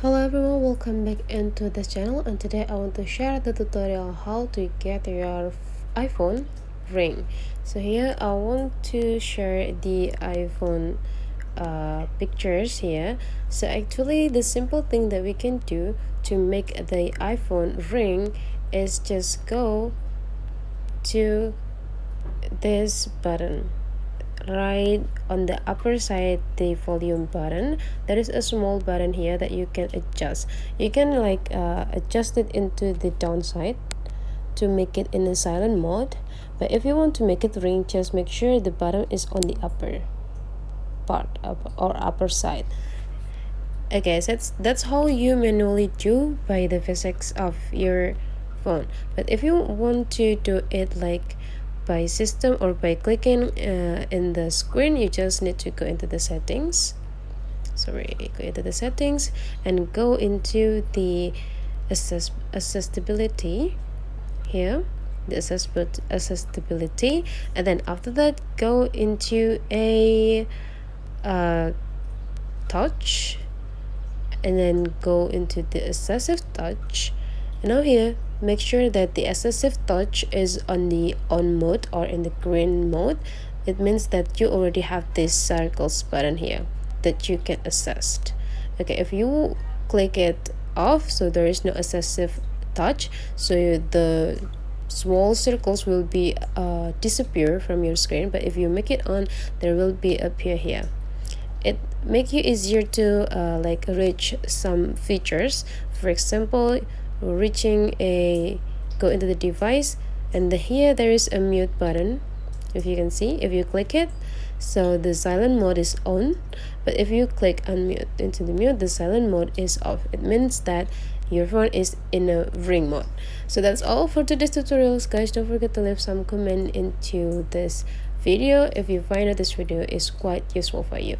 Hello everyone, welcome back into this channel, and today I want to share the tutorial how to get your iPhone ring. So here I want to share the iPhone pictures here. So actually the simple thing that we can do to make the iPhone ring is just go to this button right on the upper side, the volume button. There is a small button here that you can adjust. You can adjust it into the downside to make it in a silent mode, but if you want to make it ring, just make sure the button is on the upper part or upper side. Okay, so that's how you manually do by the physics of your phone. But if you want to do it like by system or by clicking in the screen, you just need to go into the settings. Go into the settings and go into the accessibility here, the accessibility, and then after that go into a touch, and then go into the assistive touch. And now here, make sure that the assistive touch is on the on mode or in the green mode. It means that you already have this circles button here that you can assist. Okay, if you click it off, so there is no assistive touch, so the small circles will be disappear from your screen. But if you make it on, there will be appear here. It make you easier to reach some features. For example, reaching a go into the device, and here there is a mute button. If you can see, if you click it, so the silent mode is on, but if you click unmute into the mute, the silent mode is off. It means that your phone is in a ring mode. So that's all for today's tutorials, guys. Don't forget to leave some comment into this video if you find that this video is quite useful for you.